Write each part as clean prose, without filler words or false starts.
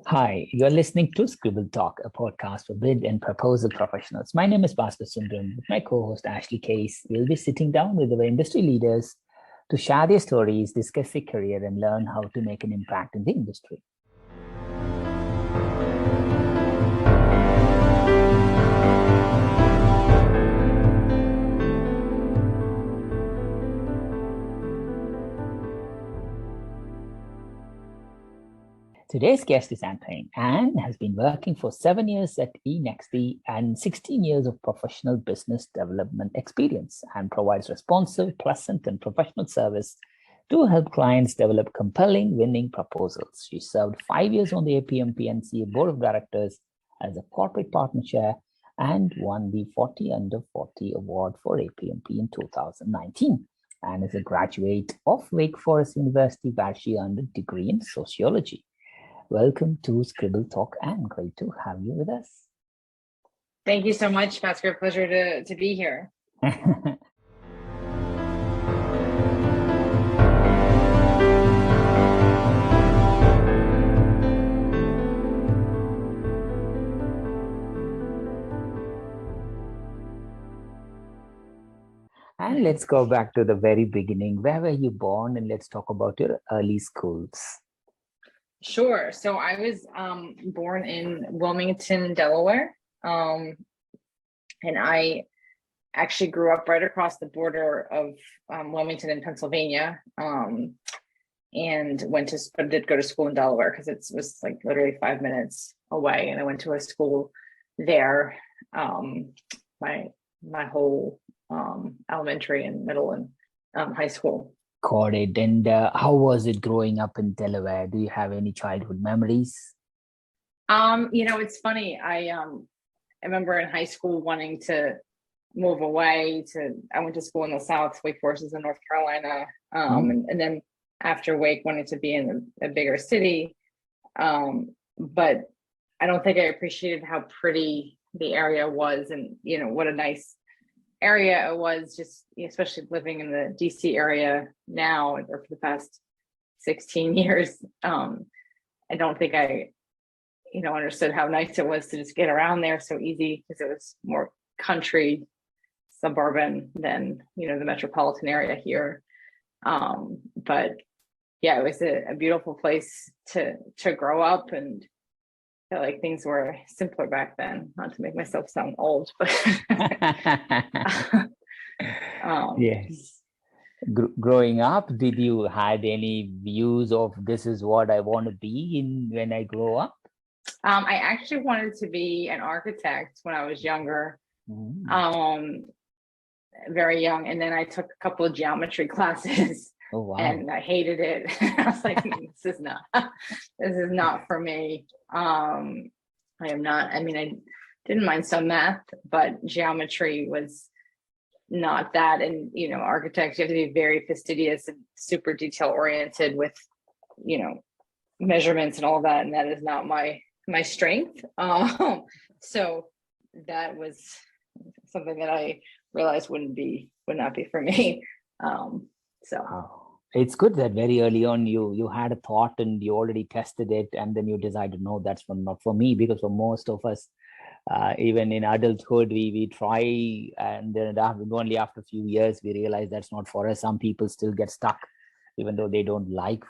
Hi, you're listening to Scribble Talk, a podcast for bid and proposal professionals. My name is Bhaskar Sundram. With my co-host Ashley Case, we'll be sitting down with our industry leaders to share their stories, discuss their career, and learn how to make an impact in the industry. Today's guest is Pyne. Anne has been working for 7 years at enexdi and 16 years of professional business development experience, and provides responsive, pleasant, and professional service to help clients develop compelling winning proposals. She served 5 years on the APMP-NCA Board of Directors as a corporate partner chair and won the 40 Under 40 Award for APMP in 2019, and is a graduate of Wake Forest University, where she earned a degree in Sociology. Welcome to Scribble Talk, and great to have you with us. Thank you so much, Bhaskar. Pleasure to be here. And let's go back to the very beginning. Where were you born? And let's talk about your early schools. Sure. So I was born in Wilmington, Delaware, and I actually grew up right across the border of Wilmington and Pennsylvania, and did go to school in Delaware because it was like literally 5 minutes away. And I went to a school there, my whole elementary and middle and high school. Got it. And how was it growing up in Delaware? Do you have any childhood memories? It's funny. I remember in high school wanting to move away I went to school in the South, Wake Forest is in North Carolina. And then after Wake, wanted to be in a bigger city. But I don't think I appreciated how pretty the area was, and, what a nice area it was, just especially living in the DC area now, or for the past 16 years. I don't think I understood how nice it was to just get around there so easy, because it was more country, suburban than the metropolitan area here. But yeah, it was a beautiful place to grow up, and I feel like things were simpler back then, not to make myself sound old, but yes. Growing up, did you had any views of this is what I want to be in when I grow up? I actually wanted to be an architect when I was younger, very young. And then I took a couple of geometry classes. Oh, wow. And I hated it. I was like, this is not for me. I didn't mind some math, but geometry was not that. And, architects, you have to be very fastidious and super detail oriented with, measurements and all that. And that is not my strength. So that was something that I realized would not be for me. It's good that very early on you had a thought and you already tested it, and then you decided, no, that's not for me. Because for most of us, even in adulthood, we try, and then only after a few years we realize that's not for us. Some people still get stuck, even though they don't like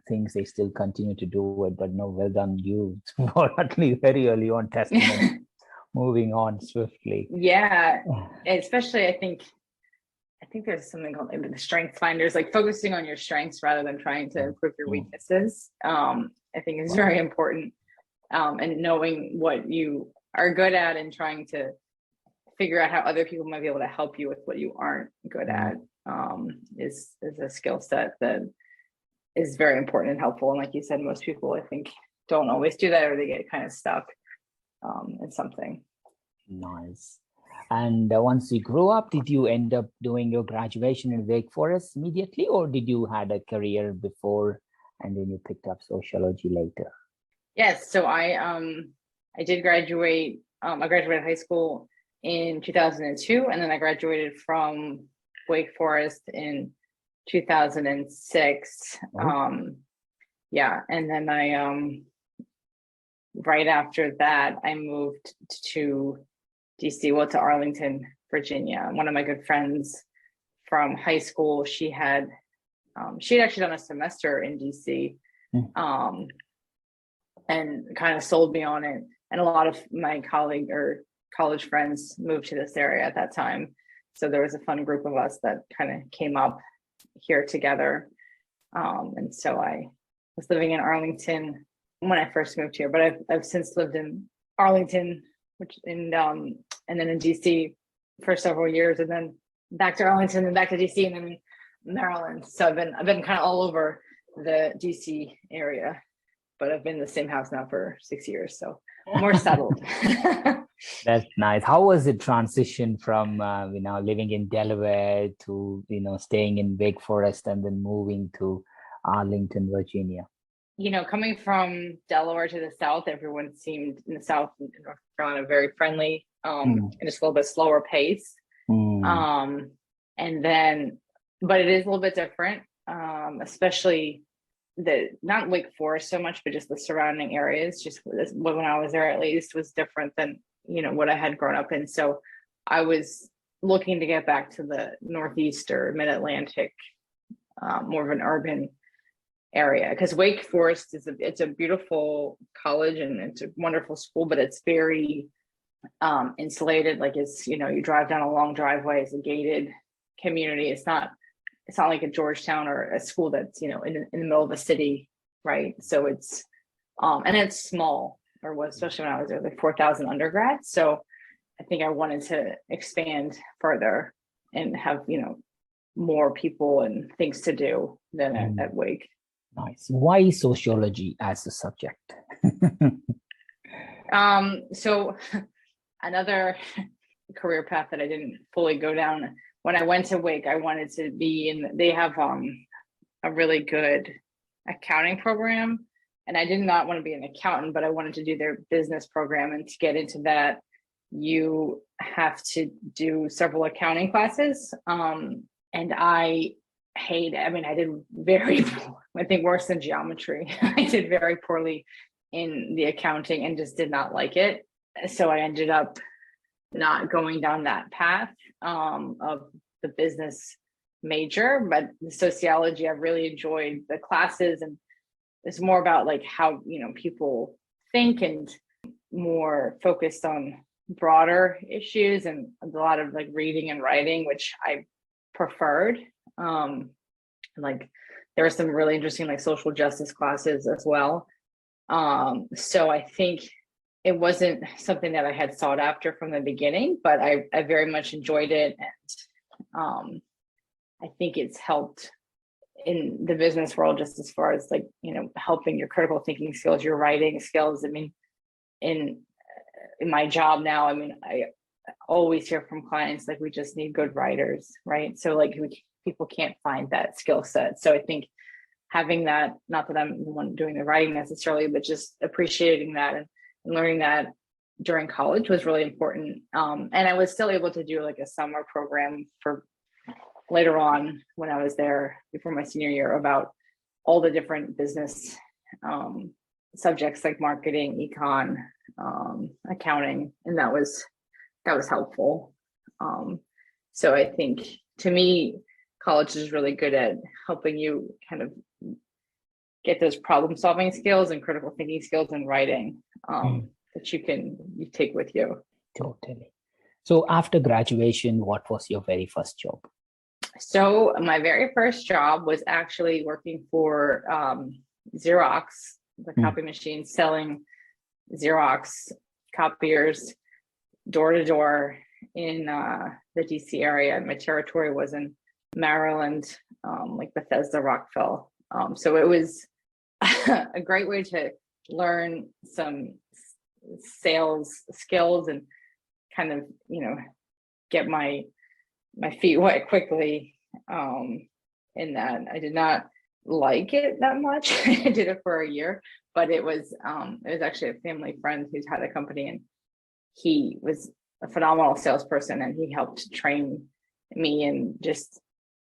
things, they still continue to do it. But no, well done you for at least very early on testing and moving on swiftly. Yeah, especially I think think there's something called maybe the strength finders, like focusing on your strengths rather than trying to improve your weaknesses. I think is very important. And knowing what you are good at and trying to figure out how other people might be able to help you with what you aren't good at is a skill set that is very important and helpful. And like you said, most people, I think, don't always do that, or they get kind of stuck in something. Nice. And once you grew up, did you end up doing your graduation in Wake Forest immediately, or did you had a career before and then you picked up sociology later? Yes, so I did graduate. I graduated high school in 2002, and then I graduated from Wake Forest in 2006. Yeah, and then I right after that I moved to DC, well, to Arlington, Virginia. One of my good friends from high school, she had actually done a semester in DC, and kind of sold me on it. And a lot of my college friends moved to this area at that time. So there was a fun group of us that kind of came up here together. And so I was living in Arlington when I first moved here, but I've since lived in Arlington, and then in DC for several years, and then back to Arlington and back to DC and then Maryland. So I've been kind of all over the DC area, but I've been in the same house now for 6 years, so more settled. That's nice. How was the transition from living in Delaware to staying in Wake Forest and then moving to Arlington, Virginia? Coming from Delaware to the South, everyone seemed in the South, in North Carolina, very friendly, and just a little bit slower pace. And then, but it is a little bit different, especially not Wake Forest so much, but just the surrounding areas. Just when I was there, at least, was different than what I had grown up in. So I was looking to get back to the Northeast or Mid-Atlantic, more of an urban area, because Wake Forest it's a beautiful college and it's a wonderful school, but it's very insulated. Like it's you drive down a long driveway. It's a gated community. It's not like a Georgetown or a school that's in the middle of a city, right? So it's and it's small, or was, especially when I was there, like 4,000 undergrads. So I think I wanted to expand further and have more people and things to do than at Wake. Nice. Why sociology as a subject? So another career path that I didn't fully go down. When I went to Wake, I wanted to be they have a really good accounting program, and I did not want to be an accountant, but I wanted to do their business program. And to get into that, you have to do several accounting classes. And I did I think worse than geometry. I did very poorly in the accounting and just did not like it. So I ended up not going down that path of the business major, but the sociology, I really enjoyed the classes, and it's more about like how people think and more focused on broader issues, and a lot of like reading and writing, which I preferred. Like there were some really interesting like social justice classes as well. So I think it wasn't something that I had sought after from the beginning, but I very much enjoyed it. And I think it's helped in the business world, just as far as like, helping your critical thinking skills, your writing skills. I mean, in my job now, I always hear from clients, like, we just need good writers, right? So like people can't find that skill set. So I think having that, not that I'm the one doing the writing necessarily, but just appreciating that and learning that during college was really important. And I was still able to do like a summer program for later on when I was there before my senior year about all the different business subjects like marketing, econ, accounting, and that was helpful. So I think to me, college is really good at helping you kind of get those problem solving skills and critical thinking skills and writing that you take with you. Totally. So after graduation, what was your very first job? So my very first job was actually working for Xerox, the copy machine, selling Xerox copiers door to door in the DC area. My territory was in Maryland, like Bethesda, Rockville. So it was a great way to learn some sales skills and kind of, get my feet wet quickly. In that I did not like it that much. I did it for a year, but it was actually a family friend who's had a company, and he was a phenomenal salesperson, and he helped train me in just,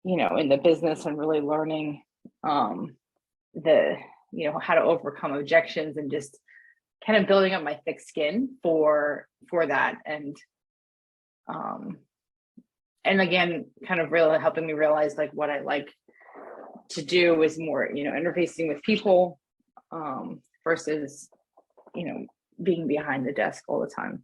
in the business and really learning how to overcome objections and just kind of building up my thick skin for that. And again, kind of really helping me realize like what I like to do is more, interfacing with people versus, being behind the desk all the time.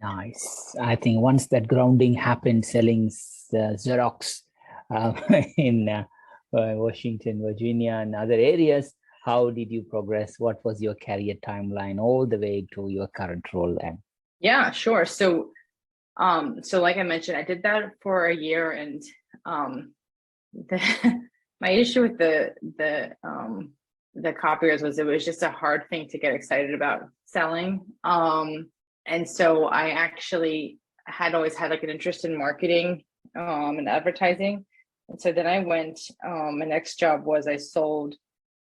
Nice. I think once that grounding happened, selling Xerox in Washington, Virginia, and other areas, how did you progress? What was your career timeline all the way to your current role then? Yeah, sure. So like I mentioned, I did that for a year, and my issue with the copiers was it was just a hard thing to get excited about selling. And so I actually had always had like an interest in marketing and advertising. And so then I went, my next job was I sold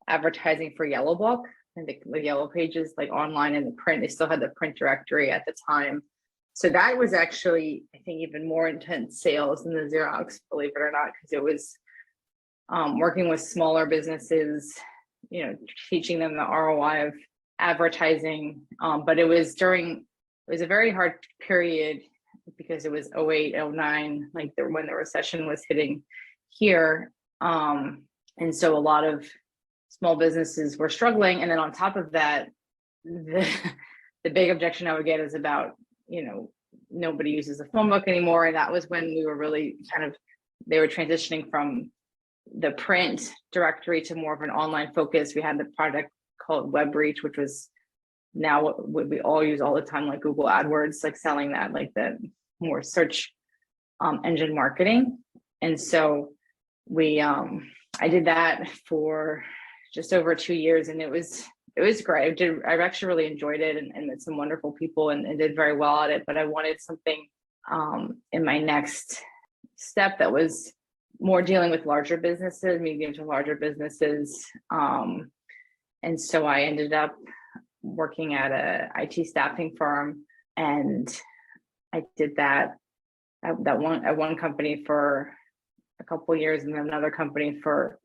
advertising for Yellow Book and the Yellow Pages, like online and the print. They still had the print directory at the time. So that was actually, I think, even more intense sales than the Xerox, believe it or not, because it was working with smaller businesses, teaching them the ROI of advertising. But it was a very hard period because it was 08, 09, like when the recession was hitting here. And so a lot of small businesses were struggling. And then on top of that, the big objection I would get is about, nobody uses a phone book anymore. And that was when we were really they were transitioning from the print directory to more of an online focus. We had the product called WebReach, which was now what we all use all the time, like Google AdWords, like selling that, like the more search engine marketing. And so I did that for just over 2 years, and it was great. I actually really enjoyed it, and met some wonderful people and did very well at it. But I wanted something in my next step that was more dealing with larger businesses, medium to larger businesses. And so I ended up working at a IT staffing firm, and I did that at one company for a couple of years, and then another company for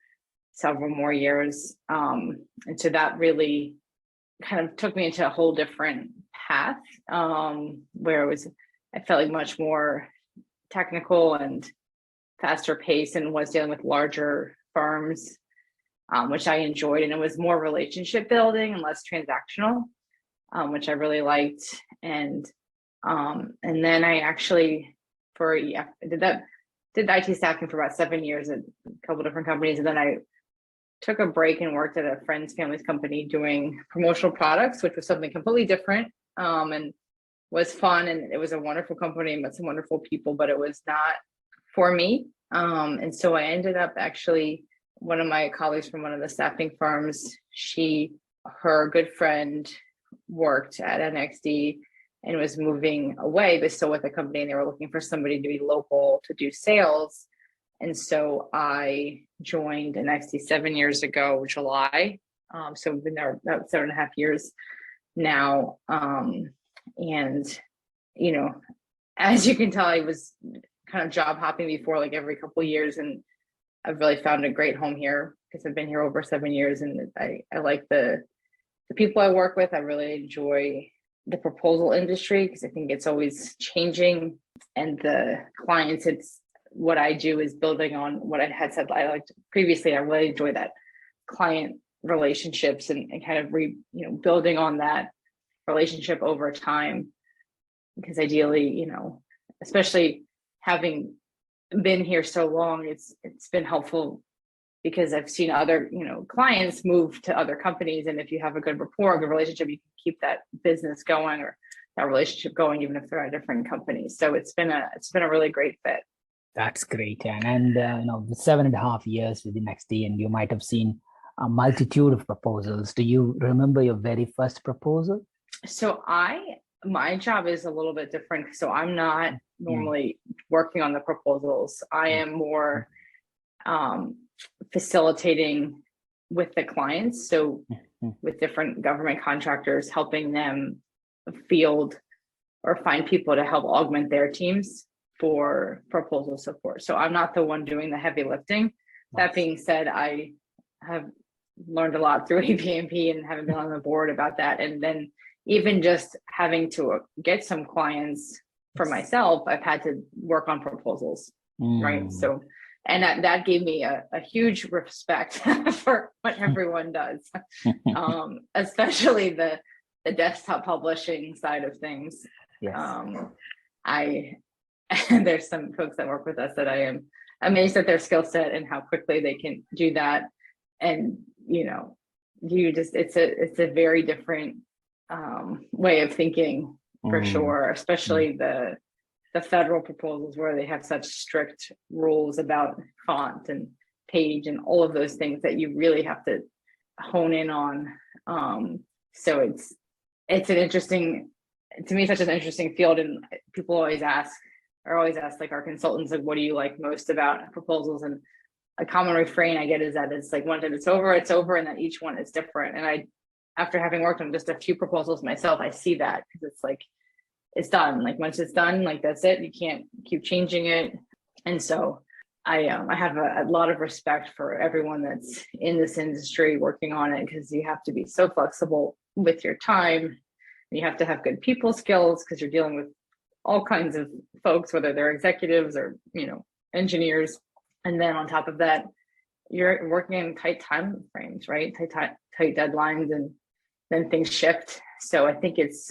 several more years. And so that really kind of took me into a whole different path, where I felt like much more technical and faster pace, and was dealing with larger firms, which I enjoyed. And it was more relationship building and less transactional, which I really liked. And then I actually did IT staffing for about 7 years at a couple different companies. And then I took a break and worked at a friend's family's company doing promotional products, which was something completely different, and was fun. And it was a wonderful company and met some wonderful people, but it was not for me. And so I ended up actually, one of my colleagues from one of the staffing firms, her good friend worked at enexdi and was moving away, but still with the company, and they were looking for somebody to be local to do sales. And so I joined enexdi 7 years ago, July. So we've been there about 7.5 years now. And, as you can tell, I was kind of job hopping before, like every couple of years, and I've really found a great home here because I've been here over 7 years, and I like the people I work with. I really enjoy the proposal industry because I think it's always changing, and the clients, it's what I do is building on what I had said I liked previously. I really enjoy that client relationships and kind of building on that relationship over time, because ideally, especially having been here so long, it's been helpful because I've seen other clients move to other companies, and if you have a good rapport, a good relationship, you can keep that business going or that relationship going even if they're at different companies. So it's been a really great fit. That's great. And with 7.5 years with enexdi, and you might have seen a multitude of proposals. Do you remember your very first proposal? So my job is a little bit different. So I'm not normally working on the proposals. I am more facilitating with the clients. So with different government contractors, helping them field or find people to help augment their teams for proposal support. So I'm not the one doing the heavy lifting. Nice. That being said, I have learned a lot through APMP and having been on the board about that. And then even just having to get some clients for myself, I've had to work on proposals, right? So, and that gave me a huge respect for what everyone does, especially the desktop publishing side of things. Yes. There's some folks that work with us that I am amazed at their skill set and how quickly they can do that. And it's a very different way of thinking for sure, especially the federal proposals where they have such strict rules about font and page and all of those things that you really have to hone in on. So it's an interesting, to me, such an interesting field. And people always ask like our consultants, like, what do you like most about proposals? And a common refrain I get is that it's like once it's over, and that each one is different. And after having worked on just a few proposals myself, I see that because it's like, it's done. Like once it's done, like that's it. You can't keep changing it. And so I have a lot of respect for everyone that's in this industry working on it, because you have to be so flexible with your time. And you have to have good people skills because you're dealing with all kinds of folks, whether they're executives or, engineers. And then on top of that, you're working in tight time frames, right? Tight deadlines, and then things shift. So I think it's,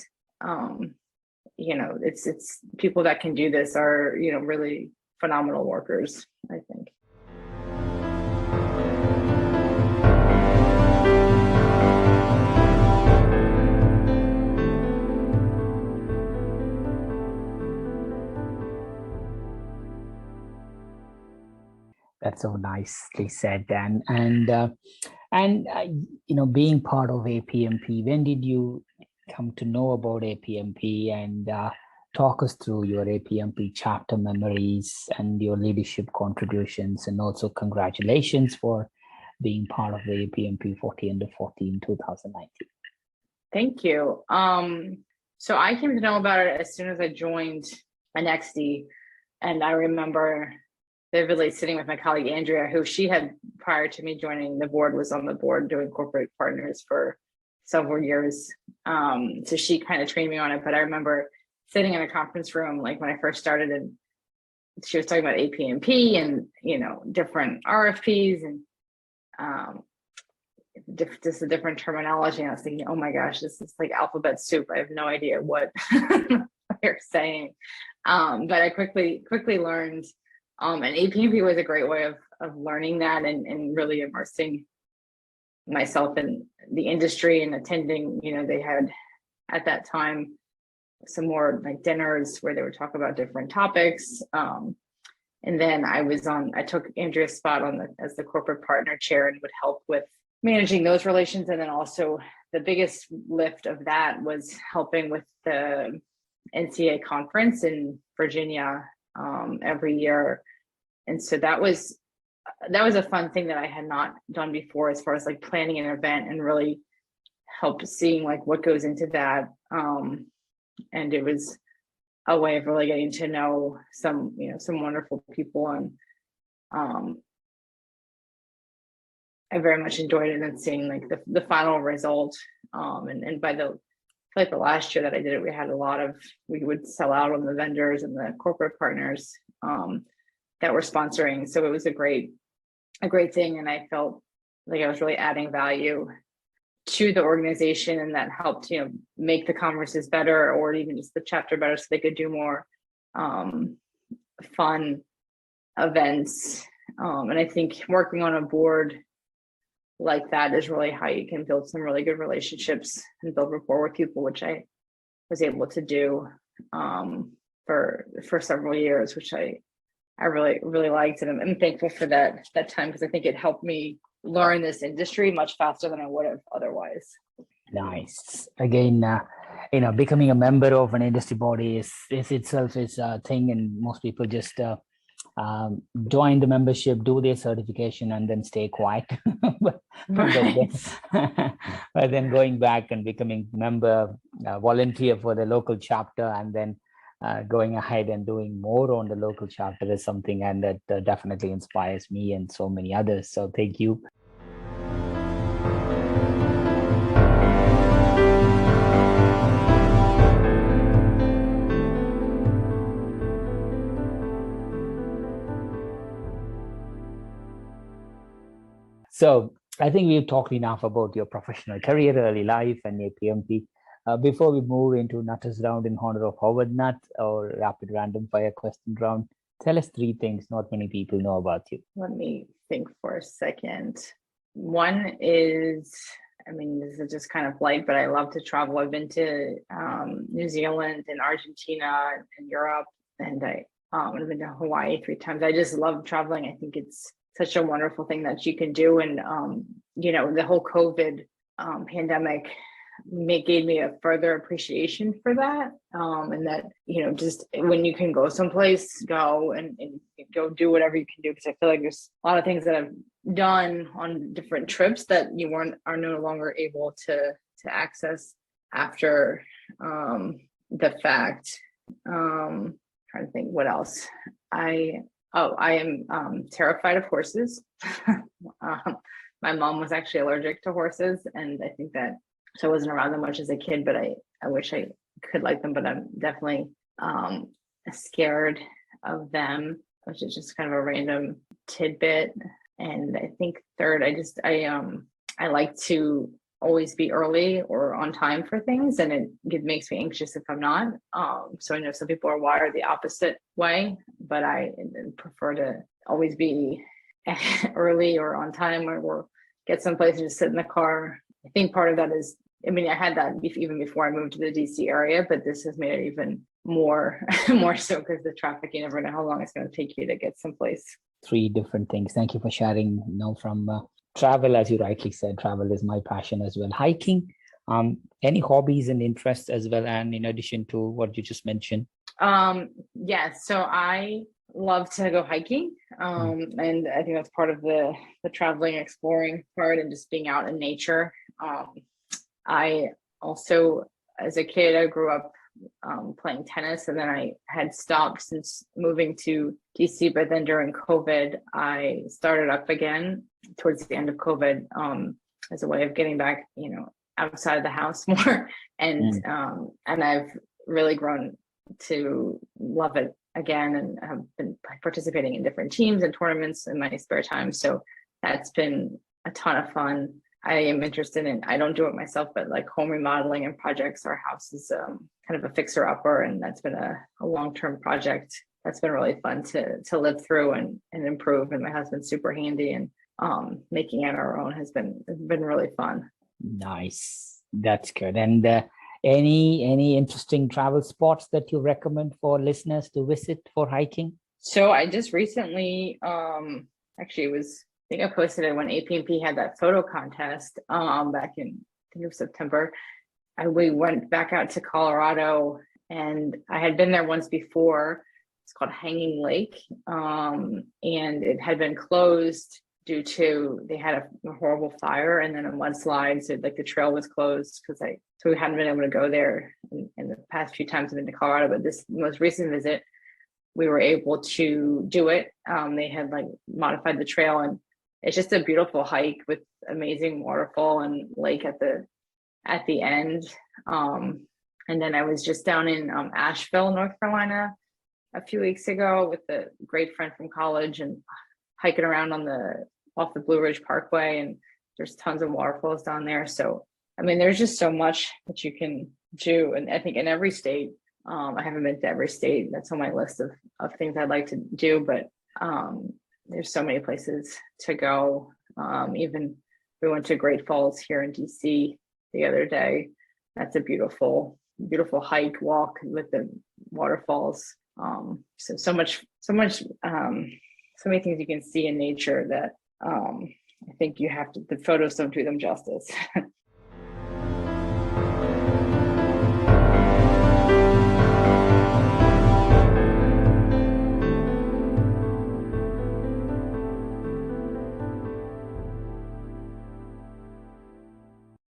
it's people that can do this are, really phenomenal workers, I think. That's so nicely said, Dan. And being part of APMP, when did you come to know about APMP? And talk us through your APMP chapter memories and your leadership contributions, and also congratulations for being part of the APMP 40 under 40 in 2019. Thank you. So I came to know about it as soon as I joined enexdi, and I remember vividly sitting with my colleague Andrea, who she had, prior to me joining the board, was on the board doing corporate partners for several years. So she kind of trained me on it. But I remember sitting in a conference room, like when I first started, and she was talking about APMP and different RFPs and just a different terminology. And I was thinking, oh my gosh, this is like alphabet soup. I have no idea what they're saying. But I quickly learned. And APMP was a great way of learning that and really immersing myself in the industry and attending, they had at that time some more like dinners where they would talk about different topics. And then I took Andrea's spot as the corporate partner chair and would help with managing those relations. And then also the biggest lift of that was helping with the NCA conference in Virginia every year. And so that was a fun thing that I had not done before, as far as like planning an event and really help seeing like what goes into that. And it was a way of really getting to know some wonderful people. And I very much enjoyed it, and seeing like the final result. And by the last year that I did it, we would sell out on the vendors and the corporate partners. that were sponsoring. So it was a great thing. And I felt like I was really adding value to the organization, and that helped, make the conferences better, or even just the chapter better, so they could do more fun events. And I think working on a board like that is really how you can build some really good relationships and build rapport with people, which I was able to do for several years, which I really, really liked. And I'm thankful for that time, because I think it helped me learn this industry much faster than I would have otherwise. Nice. Again, becoming a member of an industry body is itself is a thing, and most people just join the membership, do their certification, and then stay quiet. but then going back and becoming member, volunteer for the local chapter, and then going ahead and doing more on the local chapter is something, and that definitely inspires me and so many others. So thank you. So I think we've talked enough about your professional career, early life, and APMP. Before we move into Nutters round in honor of Howard Nutt, or rapid random fire question round, tell us 3 things not many people know about you. Let me think for a second. One is, this is just kind of light, but I love to travel. I've been to New Zealand and Argentina and Europe, and I've been to Hawaii 3 times. I just love traveling. I think it's such a wonderful thing that you can do. And, the whole COVID pandemic gave me a further appreciation for that. And that, just when you can go someplace, go and go do whatever you can do. Because I feel like there's a lot of things that I've done on different trips that are no longer able to access after the fact. Trying to think what else. I am terrified of horses. My mom was actually allergic to horses, and I think that, so I wasn't around them much as a kid, but I wish I could like them, but I'm definitely scared of them, which is just kind of a random tidbit. And I think third, I like to always be early or on time for things, and it makes me anxious if I'm not. So I know some people are wired the opposite way, but I prefer to always be early or on time, or get someplace and just sit in the car. I think part of that is, I had that even before I moved to the DC area, but this has made it even more so, because the traffic, you never know how long it's going to take you to get someplace. 3 different things. Thank you for sharing. From travel, as you rightly said, travel is my passion as well. Hiking, any hobbies and interests as well, and in addition to what you just mentioned? Yes, so I love to go hiking, and I think that's part of the traveling, exploring part, and just being out in nature. I also, as a kid, I grew up playing tennis, and then I had stopped since moving to DC, but then during COVID, I started up again towards the end of COVID, as a way of getting back, outside of the house more. And I've really grown to love it again, and have been participating in different teams and tournaments in my spare time. So that's been a ton of fun. I am interested in, I don't do it myself, but like home remodeling and projects. Our house is kind of a fixer upper, and that's been a long-term project. That's been really fun to live through and improve. And my husband's super handy, and making it our own has been really fun. Nice. That's good. And any interesting travel spots that you recommend for listeners to visit for hiking? So I just recently, I think I posted it when APMP had that photo contest back in, I think it was September. We went back out to Colorado, and I had been there once before. It's called Hanging Lake, and it had been closed due to, they had a horrible fire and then a mudslide. So like the trail was closed, so we hadn't been able to go there in the past few times I've been to Colorado. But this most recent visit, we were able to do it. They had like modified the trail, and it's just a beautiful hike with amazing waterfall and lake at the end. And then I was just down in Asheville, North Carolina, a few weeks ago with a great friend from college and hiking around off the Blue Ridge Parkway, and there's tons of waterfalls down there. So, I mean, there's just so much that you can do. And I think in every state, I haven't been to every state. That's on my list of things I'd like to do, but there's so many places to go. Even we went to Great Falls here in DC the other day. That's a beautiful, beautiful hike, walk with the waterfalls. So many things you can see in nature that I think the photos don't do them justice.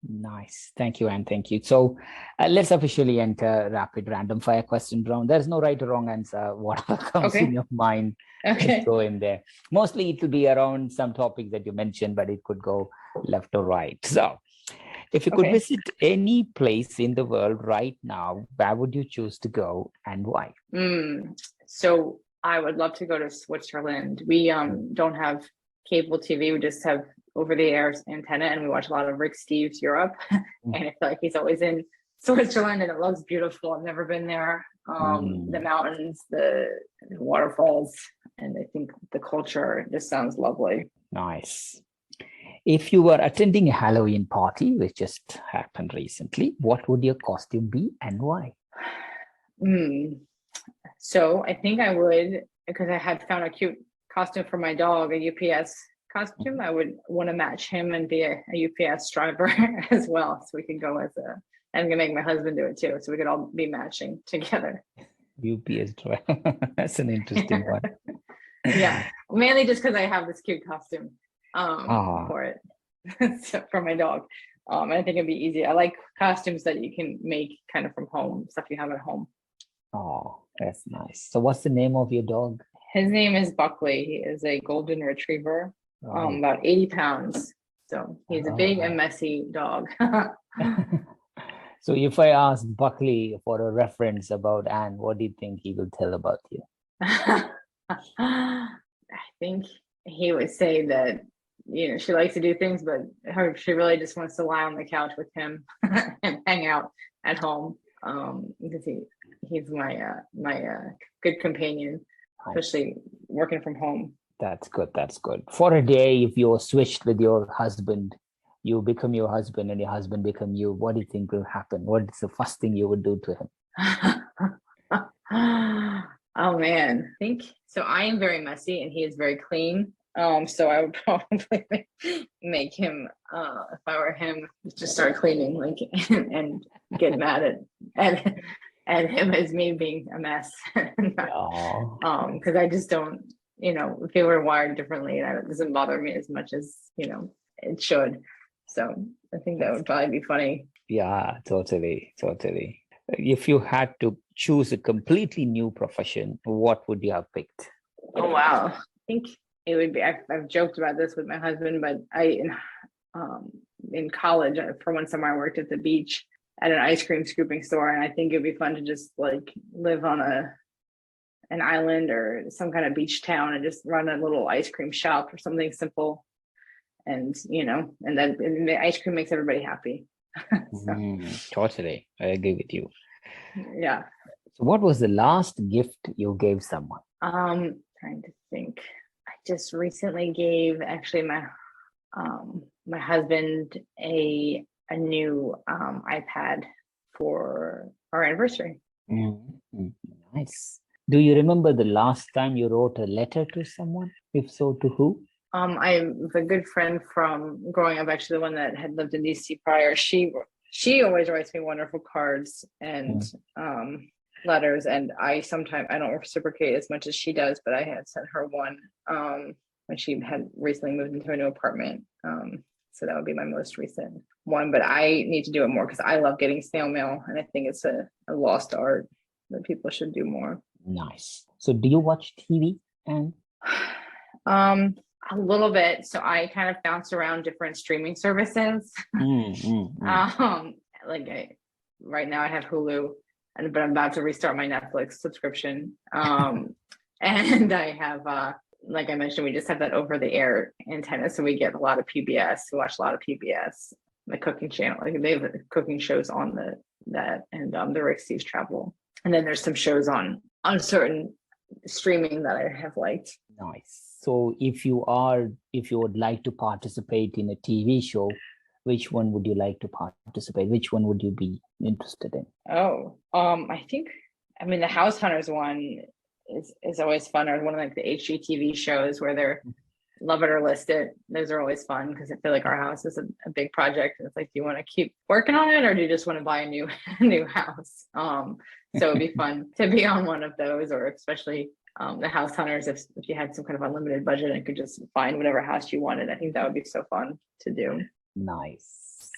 Nice. Thank you, Anne. Thank you. So let's officially enter rapid random fire question round. There's no right or wrong answer. Whatever comes in your mind, just go in there. Mostly it will be around some topics that you mentioned, but it could go left or right. So if you could visit any place in the world right now, where would you choose to go and why? So I would love to go to Switzerland. We don't have cable TV. We just have over-the-air antenna, and we watch a lot of Rick Steves Europe. And I feel like he's always in Switzerland, and it looks beautiful. I've never been there. The mountains, the waterfalls, and I think the culture just sounds lovely. Nice. If you were attending a Halloween party, which just happened recently, what would your costume be and why? So I think I would, because I had found a cute costume for my dog, a UPS costume. I would want to match him and be a UPS driver as well. So we can go I'm gonna make my husband do it too. So we could all be matching together. UPS driver. That's an interesting one. Yeah, mainly just because I have this cute costume for it. So for my dog. I think it'd be easy. I like costumes that you can make kind of from home, stuff you have at home. Oh, that's nice. So what's the name of your dog? His name is Buckley. He is a golden retriever, about 80 pounds. So he's a big and messy dog. So if I ask Buckley for a reference about Anne, what do you think he will tell about you? I think he would say that, she likes to do things, but she really just wants to lie on the couch with him and hang out at home. Because he's my good companion, especially working from home. That's good. That's good. For a day, if you're switched with your husband, you become your husband and your husband become you, what do you think will happen? What is the first thing you would do to him? Oh man, I think so. I am very messy and he is very clean. So I would probably make him, if I were him, just start cleaning, and get mad at him as me being a mess. Because I just don't, people are wired differently, and it doesn't bother me as much as it should. So I think that would probably be funny. Yeah, totally. If you had to choose a completely new profession, what would you have picked? Oh wow, I think it would be. I've joked about this with my husband, but in college, for one summer, I worked at the beach at an ice cream scooping store, and I think it'd be fun to just live on an island or some kind of beach town and just run a little ice cream shop or something simple. And and then the ice cream makes everybody happy. Totally, I agree with you. Yeah. So what was the last gift you gave someone? Trying to think. I just recently gave actually my husband a new iPad for our anniversary. Nice. Do you remember the last time you wrote a letter to someone? If so, to who? I have a good friend from growing up, actually the one that had lived in DC prior. She always writes me wonderful cards and letters, and I don't reciprocate as much as she does, but I had sent her one when she had recently moved into a new apartment. So that would be my most recent one, but I need to do it more because I love getting snail mail, and I think it's a lost art that people should do more. Nice. So do you watch TV? And a little bit. So I kind of bounce around different streaming services. Right now I have Hulu. but I'm about to restart my Netflix subscription. And I have, like I mentioned, we just have that over the air antenna. So we get a lot of PBS. We watch a lot of PBS, the cooking channel. Like they have cooking shows on that, and the Rick Steves Travel. And then there's some shows on certain streaming that I have liked. Nice. So if you would like to participate in a TV show, which one would you like to participate? Which one would you be interested in? Oh, I mean, the House Hunters one is always fun, or one of like the HGTV shows where they're love it or list it. Those are always fun because I feel like our house is a big project. And it's like, do you want to keep working on it, or do you just want to buy a new house? So it'd be fun to be on one of those, or especially the House Hunters, if you had some kind of unlimited budget and could just find whatever house you wanted. I think that would be so fun to do. Nice.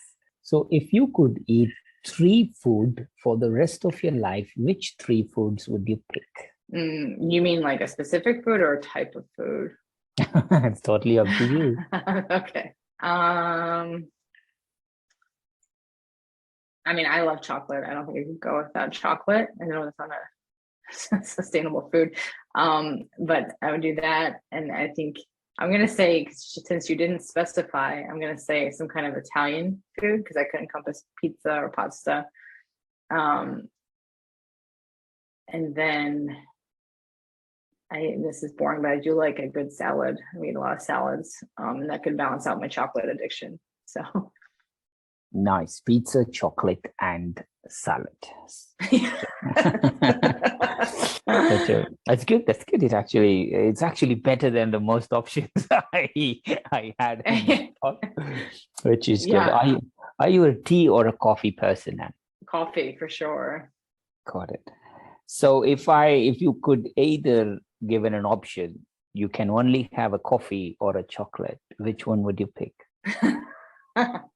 So if you could eat 3 food for the rest of your life, which 3 foods would you pick? You mean like a specific food or a type of food? It's totally up to you. Okay. I mean, I love chocolate. I don't think I could go without chocolate. I know it's not a sustainable food, but I would do that. And I think I'm going to say, since you didn't specify, I'm going to say some kind of Italian food, because I could encompass pizza or pasta. And then this is boring, but I do like a good salad. I eat a lot of salads, and that could balance out my chocolate addiction. So nice. Pizza, chocolate, and salad. That's good. That's good. It's actually better than the most options I had, which is good. Are you a tea or a coffee person, Anne? Coffee for sure. Got it. So if you could either given an option, you can only have a coffee or a chocolate, which one would you pick?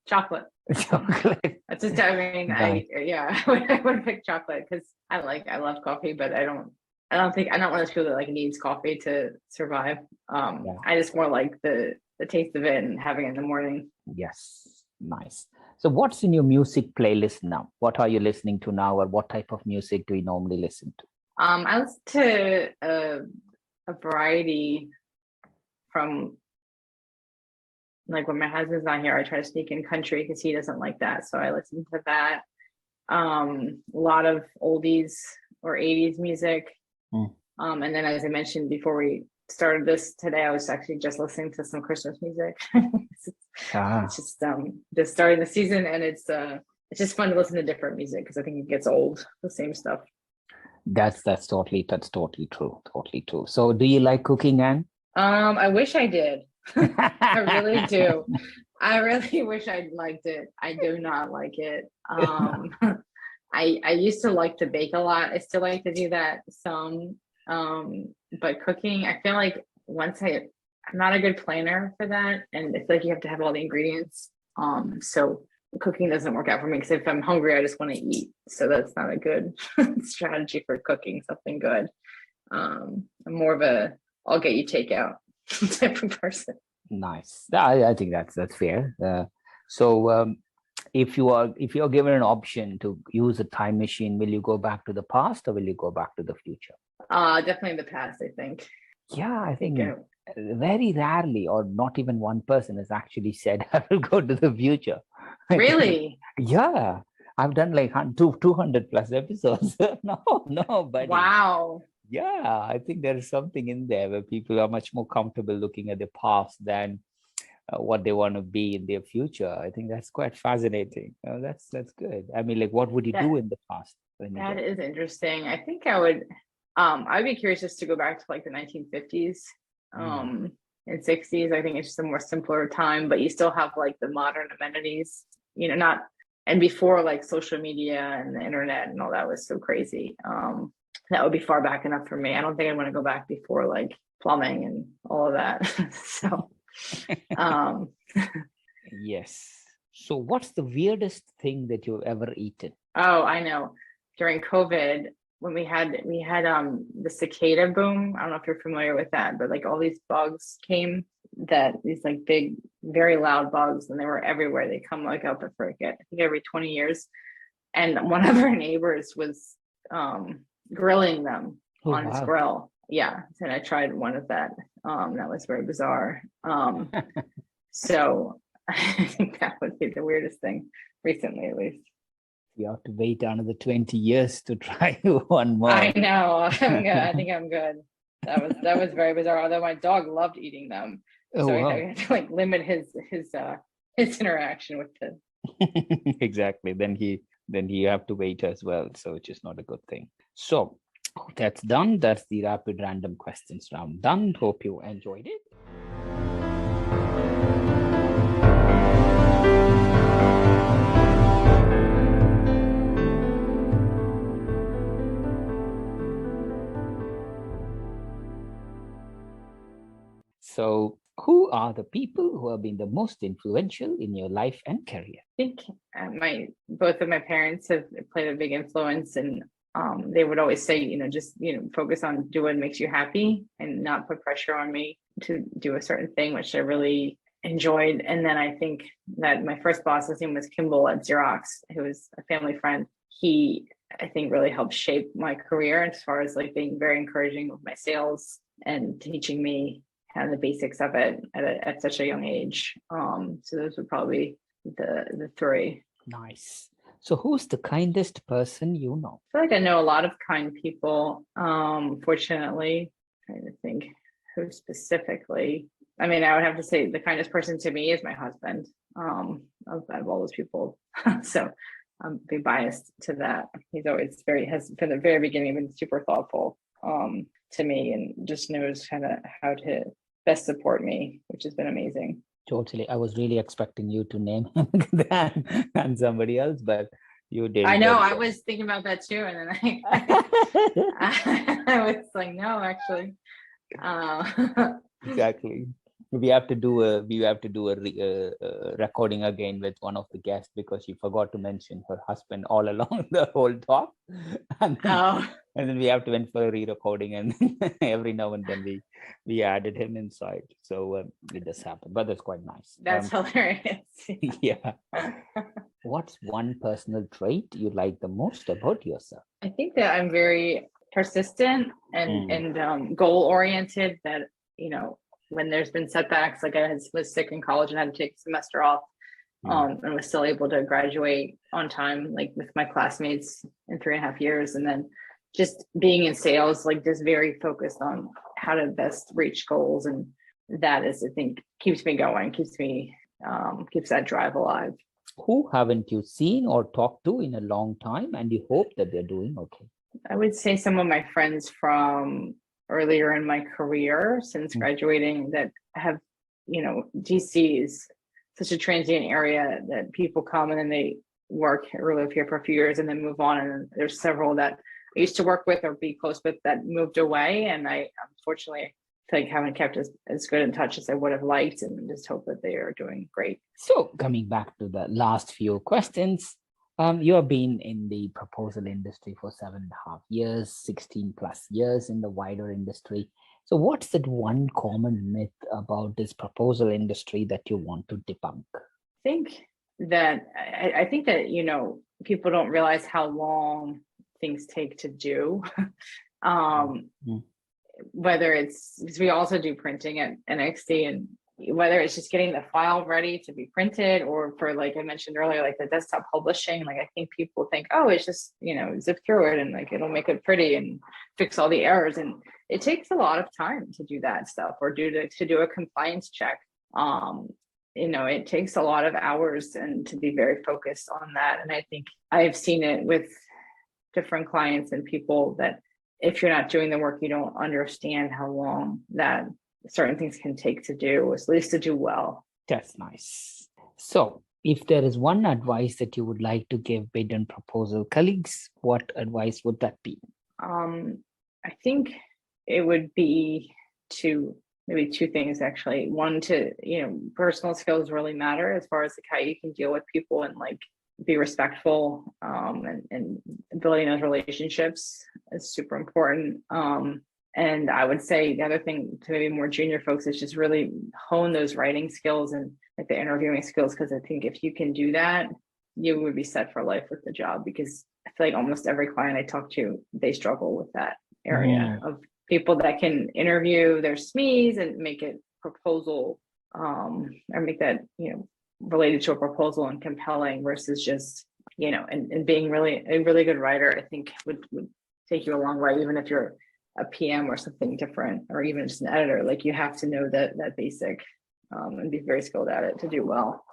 Chocolate. Chocolate. That's just, I mean, nice. I would pick chocolate because I love coffee, but I don't one of those people that like needs coffee to survive. I just more like the taste of it and having it in the morning. Yes. Nice. So what's in your music playlist now? What are you listening to now, or what type of music do you normally listen to? I listen to a variety from, like, when my husband's not here, I try to sneak in country because he doesn't like that. So I listen to that. A lot of oldies or 80s music. And then, as I mentioned before we started this today, I was actually just listening to some Christmas music. It's just starting the season, and it's just fun to listen to different music because I think it gets old, the same stuff. That's totally true. Totally true. So do you like cooking, Anne? I wish I did. I really do. I really wish I liked it. I do not like it. I used to like to bake a lot. I still like to do that some. But cooking, I feel like I'm not a good planner for that. And it's like you have to have all the ingredients. So cooking doesn't work out for me because if I'm hungry, I just want to eat. So that's not a good strategy for cooking something good. I'm more of I'll get you takeout type of person. Nice. I think that's fair. So if you're given an option to use a time machine, will you go back to the past or will you go back to the future? Definitely the past, I think. Yeah, I think very rarely, or not even one person has actually said, I will go to the future. Really? Yeah. I've done like 200 plus episodes. No, buddy. Wow. Yeah, I think there is something in there where people are much more comfortable looking at the past than what they want to be in their future. I think that's quite fascinating. That's good. I mean, like, what would you do in the past? That is interesting. I think I would. I'd be curious just to go back to like the 1950s and 60s. I think it's just a more simpler time, but you still have like the modern amenities, and before like social media and the internet and all that was so crazy. That would be far back enough for me. I don't think I want to go back before like plumbing and all of that. So, yes. So what's the weirdest thing that you've ever eaten? Oh, I know. During COVID, when we had the cicada boom, I don't know if you're familiar with that, but like all these bugs came, these like big, very loud bugs, and they were everywhere. They come like up, I think every 20 years. And one of our neighbors was grilling them Oh, on his wow. grill. Yeah, and I tried one of that. That was very bizarre. So I think that would be the weirdest thing recently, at least. You have to wait another 20 years to try one more. I know. I think I'm good. That was very bizarre. Although my dog loved eating them, Oh, so wow. I had to like limit his interaction with it. Exactly. Then you have to wait as well. So which is not a good thing. So that's done. That's the rapid random questions round done. Hope you enjoyed it. So who are the people who have been the most influential in your life and career? I think both of my parents have played a big influence, and they would always say, just focus on do what makes you happy and not put pressure on me to do a certain thing, which I really enjoyed. And then I think that my first boss, his name was Kimball at Xerox, who was a family friend. He, I think, really helped shape my career as far as like being very encouraging with my sales and teaching me kind of the basics of it at such a young age. So those would probably be the three. Nice. So who's the kindest person you know? I feel like I know a lot of kind people. Fortunately, trying to think who specifically. I mean, I would have to say the kindest person to me is my husband. Of all those people, so I'm be biased to that. He's always has from the very beginning been super thoughtful to me, and just knows kind of how to best support me, which has been amazing. Totally. I was really expecting you to name him than somebody else, but you did. I know. I was thinking about that too, and then I was like, no, actually. Exactly. We have to do a recording again with one of the guests because she forgot to mention her husband all along the whole talk, and then we have to went for a re-recording, and every now and then we added him inside. So it does happen, but that's quite nice. That's hilarious. Yeah. What's one personal trait you like the most about yourself? I think that I'm very persistent and goal oriented. That when there's been setbacks, like I was sick in college and had to take a semester off, and was still able to graduate on time, like with my classmates in 3.5 years. And then just being in sales, like just very focused on how to best reach goals. And that is, I think, keeps me going, keeps that drive alive. Who haven't you seen or talked to in a long time and you hope that they're doing okay? I would say some of my friends from earlier in my career since graduating that have, DC is such a transient area that people come and then they work or live here for a few years and then move on. And there's several that I used to work with or be close with that moved away. And I unfortunately like haven't kept as good in touch as I would have liked, and just hope that they are doing great. So coming back to the last few questions, you have been in the proposal industry for 7.5 years, 16 plus years in the wider industry. So what's that one common myth about this proposal industry that you want to debunk? I think that people don't realize how long things take to do. Whether it's because we also do printing at enexdi, and whether it's just getting the file ready to be printed, or for, like I mentioned earlier, like the desktop publishing, like I think people think, oh, it's just, zip through it and like it'll make it pretty and fix all the errors. And it takes a lot of time to do that stuff, or to do a compliance check. It takes a lot of hours and to be very focused on that. And I think I've seen it with different clients and people that if you're not doing the work, you don't understand how long that certain things can take to do, at least to do well. That's nice. So if there is one advice that you would like to give bid and proposal colleagues, what advice would that be? I think it would be maybe two things, actually. One, personal skills really matter as far as like how you can deal with people and like be respectful, and building those relationships is super important. And I would say the other thing to maybe more junior folks is just really hone those writing skills and like the interviewing skills, because I think if you can do that, you would be set for life with the job, because I feel like almost every client I talk to, they struggle with that area of people that can interview their SMEs and make it proposal, or make that, related to a proposal and compelling versus just, and being really a really good writer, I think would take you a long way, even if you're a PM or something different, or even just an editor. Like, you have to know that basic, and be very skilled at it to do well.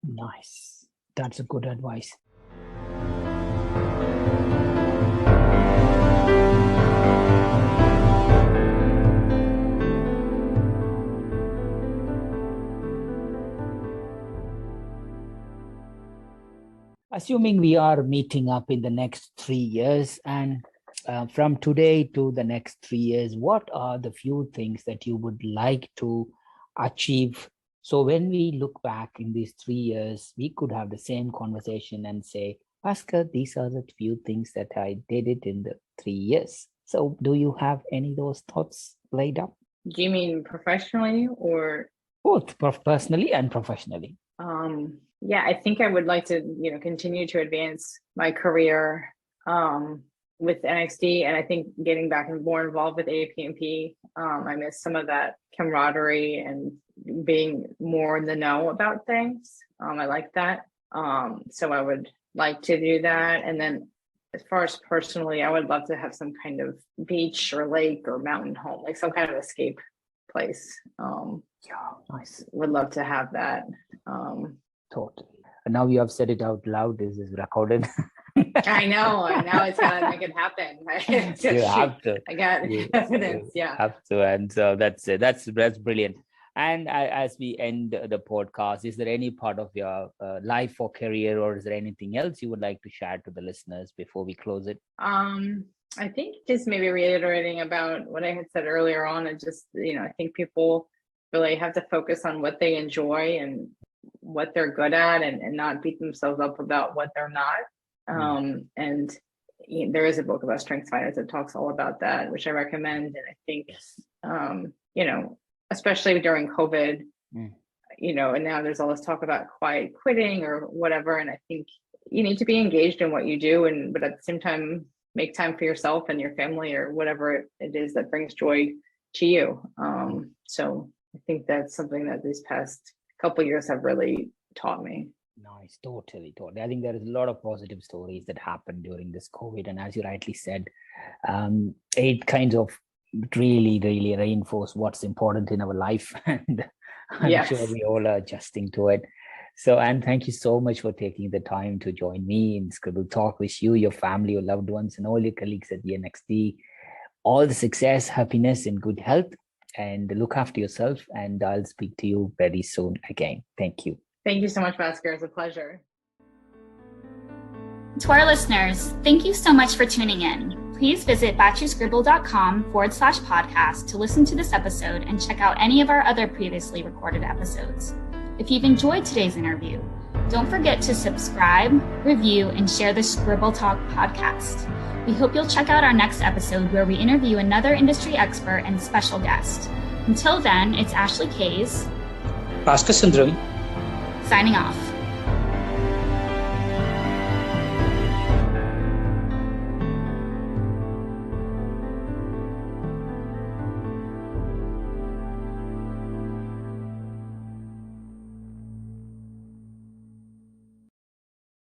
Nice. That's a good advice. Assuming we are meeting up in the next 3 years, and from today to the next 3 years, what are the few things that you would like to achieve? So when we look back in these 3 years, we could have the same conversation and say, Bhaskar, these are the few things that I did it in the 3 years. So do you have any of those thoughts laid up? Do you mean professionally or? Both personally and professionally. Yeah, I think I would like to, continue to advance my career with NXD, and I think getting back and more involved with APMP. I miss some of that camaraderie and being more in the know about things. I like that. So I would like to do that. And then as far as personally, I would love to have some kind of beach or lake or mountain home, like some kind of escape place. Nice. Would love to have that. Totally. And now you have said it out loud. This is recorded. I know. And now it's gotta make it happen. You have to. I got evidence. Yeah. Have to. And so that's it. That's brilliant. And as we end the podcast, is there any part of your life or career, or is there anything else you would like to share to the listeners before we close it? I think just maybe reiterating about what I had said earlier on, and just, I think people really have to focus on what they enjoy and what they're good at, and not beat themselves up about what they're not. And there is a book about strengths finders that talks all about that, which I recommend. And I think, especially during COVID, and now there's all this talk about quiet quitting or whatever. And I think you need to be engaged in what you do, but at the same time, make time for yourself and your family, or whatever it is that brings joy to you. So I think that's something that these past couple of years have really taught me. Nice. Totally. I think there is a lot of positive stories that happened during this COVID. And as you rightly said, it kind of really, really reinforced what's important in our life. And I'm sure we all are adjusting to it. So, and thank you so much for taking the time to join me in Scribble Talk. Wish you, your family, your loved ones, and all your colleagues at the NXD all the success, happiness, and good health. And look after yourself. And I'll speak to you very soon again. Thank you. Thank you so much, Bhaskar. It's a pleasure. To our listeners, thank you so much for tuning in. Please visit batchyscribble.com/podcast to listen to this episode and check out any of our other previously recorded episodes. If you've enjoyed today's interview, don't forget to subscribe, review, and share the Scribble Talk podcast. We hope you'll check out our next episode, where we interview another industry expert and special guest. Until then, it's Ashley Kays, Bhaskar Sundram, signing off.